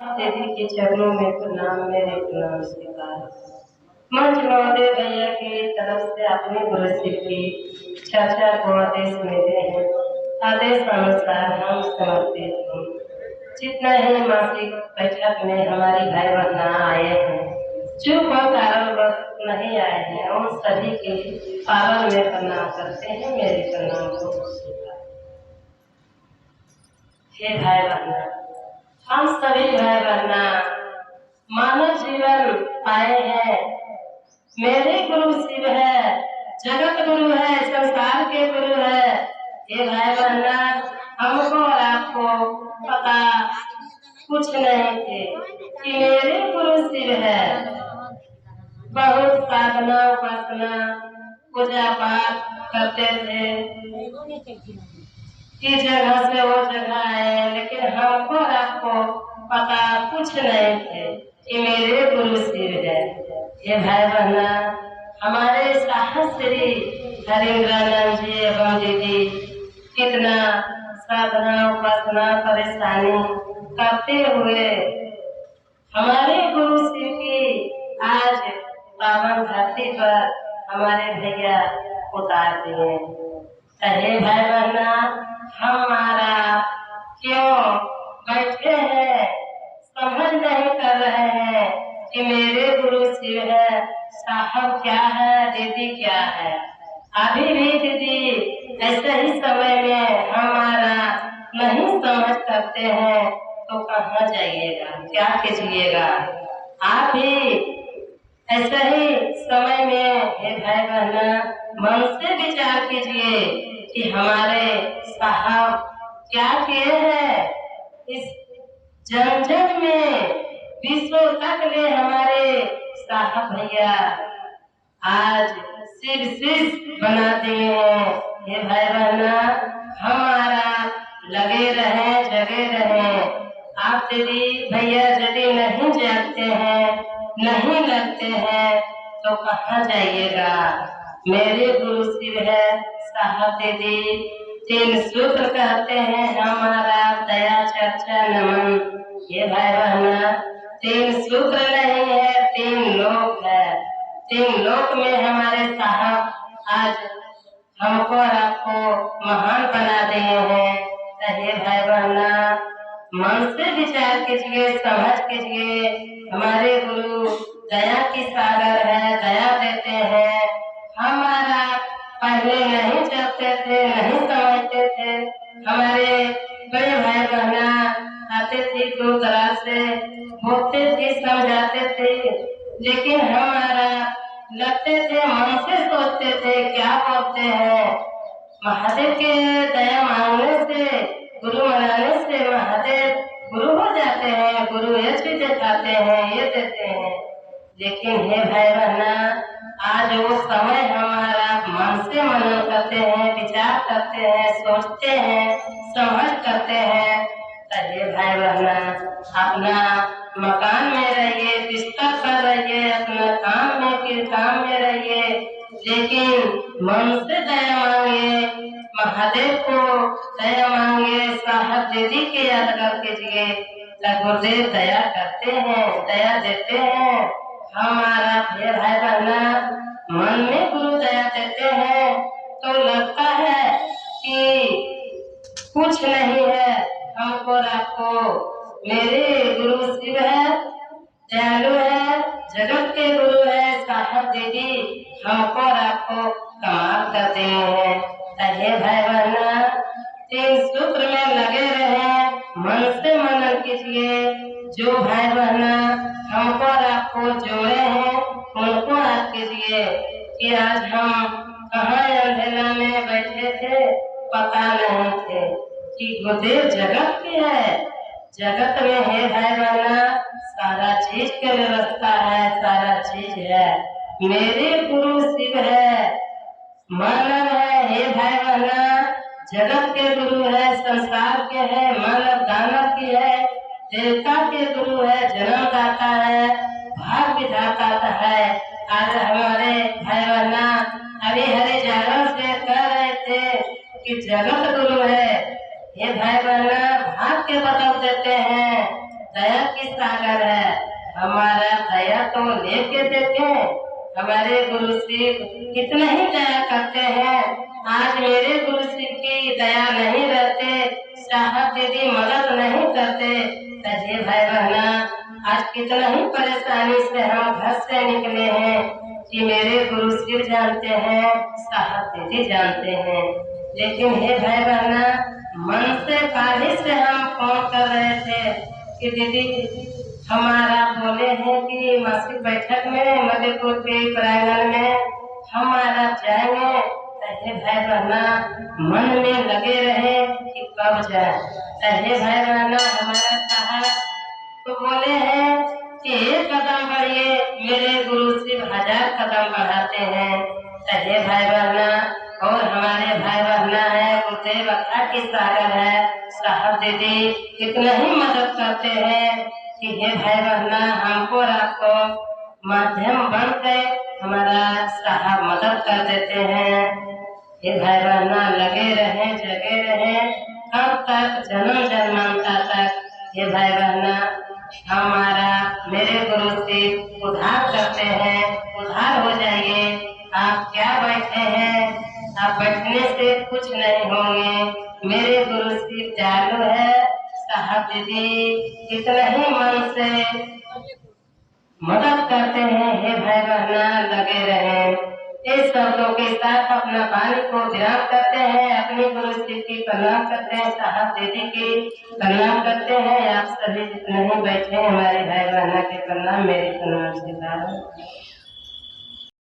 दीदी के चरणों में प्रणाम, मेरे प्रणाम स्वीकार। मंच महोदय भैया की तरफ से अपने गुरु शिव की चर्चा को आदेश मिले हैं। आदेश अनुसार हम समर्पित हूँ। जितना ही मासिक बैठक में हमारी भाई बहना आए हैं, जो कारणवश नहीं आए हैं, उन सभी के पावन में प्रणाम करते हैं, मेरे प्रणाम को स्वीकार। हे भाई बहना, हम सभी भाई बहना मानव जीवन पाए हैं। मेरे गुरु शिव है, जगत गुरु है, संसार के गुरु है। ये भाई बहना, हमको और आपको पता कुछ नहीं थे कि मेरे गुरु शिव है। बहुत साधना उपासना पूजा पाठ करते थे कि जगह से वो जगह आए, लेकिन हमको और आपको पता कुछ नहीं थे कि मेरे गुरु शिव है। ये भाई बहना, हमारे साहस श्री हरिंद्रानंद जी एवं दीदी कितना साधना उपासना परेशानी करते हुए हमारे गुरु शिव की आज पावन धरती पर हमारे भैया उतार दिए। हे भाई बहना, हमारा क्यों बैठे हैं, समझ नहीं कर रहे हैं कि मेरे गुरु शिव है, साहब क्या है, दीदी क्या है। अभी भी दीदी ऐसे ही समय में हमारा नहीं समझ करते हैं तो कहाँ जाइएगा, क्या कीजिएगा। आप भी ऐसे ही समय में हे भाई बहना मन से विचार कीजिए कि हमारे साहब क्या किए हैं। इस जन में विश्व तक ले हमारे साहब भैया आज शिव शिष्य बना दिए हैं। ये भाई बहना, हमारा लगे रहे, जगे रहे। आप दीदी भैया यदि नहीं जागते हैं, नहीं लगते हैं तो कहाँ जाइएगा। मेरे गुरु शिव है, साहब दीदी 3 सूत्र कहते हैं हमारा दया चर्चा नमन। ये भाई बहना 3 सूत्र नहीं है, 3 लोक है। 3 लोक में हमारे साहब आज हमको और आपको महान बना दिए हैं। ये भाई बहना मन से विचार कीजिए, समझ कीजिए। हमारे गुरु दया की सागर है, दया देते हैं। हमारा पहले नहीं चलते थे, नहीं समझते थे। हमारे बड़े भाई बहना आते थे, दूर दराज से बोलते थे, समझाते थे, लेकिन हमारा लगते थे, मन से सोचते थे क्या बोलते हैं। महादेव के दया मांगने से, गुरु मनाने से महादेव गुरु हो जाते हैं। गुरु ये चीज दिखाते हैं, ये देते हैं। लेकिन हे भाई बहना, आज वो समय हमारा मन से मनन करते हैं, विचार करते हैं, सोचते हैं, समझ करते हैं। हे भाई बहना, अपना मकान में रहिए, बिस्तर पर रहिए, अपना काम में रहिए, लेकिन मन से दया मांगे, महादेव को दया मांगे, साहब दीदी के याद करके जिए। गुरुदेव दया करते हैं, दया देते हैं। हमारा भाई बहना मन में गुरु दया देते हैं तो लगता है कि कुछ नहीं है हमको और आपको। मेरे गुरु शिव है, दयालु है, जगत के गुरु है, साहब दीदी हमको और आपको कमाल कर दिए हैं। हे भाई बहना 3 सूत्र में लगे रहे, मन से मनन कीजिए। जो भाई बहना हमको और आपको जोड़े हैं उनको याद कीजिए कि आज हम कहाँ अंधेरा में बैठे थे, पता नहीं थे कि गुरुदेव जगत की है। जगत में है भाई बहना सारा चीज की व्यवस्था है, सारा चीज है। मेरे गुरु शिव है, मानव है। हे भाई बहना जगत के गुरु है, संसार के है, मानव दानव की है, देवता के गुरु है, जन्मदाता है, भाग विधाता है। आज हमारे भाई बहना अभी हरे जागरण से कह रहे थे कि जगत गुरु है। ये भाई बहना भाग के बदल देते हैं, दया की सागर है, हमारा दया तो लेके देखें। हमारे गुरु शिव कितना ही दया करते हैं। आज मेरे गुरु शिव की दया नहीं रहते, साहब दीदी मदद नहीं करते, तो ये भाई बहना आज कितना ही परेशानी से हम घर से निकले हैं कि मेरे गुरु शिव जानते हैं, साहब दीदी जानते हैं। लेकिन हे भाई बहना, मन से काहे से हम फोन कर रहे थे कि दीदी हमारा बोले हैं कि मासिक बैठक में मधुपुर के प्रांगण में हमारा जाएंगे। हे भाई बहना मन में लगे रहे कि कब जाए। हे भाई बहना हमारा साहब तो बोले हैं कि एक कदम बढ़िए, मेरे गुरु शिव 1000 कदम बढ़ाते हैं। हे भाई बहना और हमारे भाई बहना है गुरुदेव अखा की सागर है, साहब दीदी कितना ही मदद करते हैं कि हे भाई बहना हमको और आपको माध्यम बन के हमारा साहब मदद कर देते हैं। हे भाई बहना लगे रहे जगे रहे कब तक, जन्म जन्मांतर तक। हे भाई बहना हमारा मेरे गुरु से उद्धार करते हैं, उद्धार हो जाइए। आप क्या बैठे हैं, आप बैठने से कुछ नहीं होंगे। मेरे गुरु शिव चालू है, साहब दीदी कितना ही मन से मदद करते हैं। हे भाई बहना लगे रहे। इस शब्दों के साथ अपना वाणी को विराम करते हैं, अपनी गुरु शिव की प्रणाम करते हैं, साहब दीदी की प्रणाम करते हैं। आप सभी जितने ही बैठे हैं हमारे भाई बहना के प्रणाम, मेरी प्रणाम स्वीकार।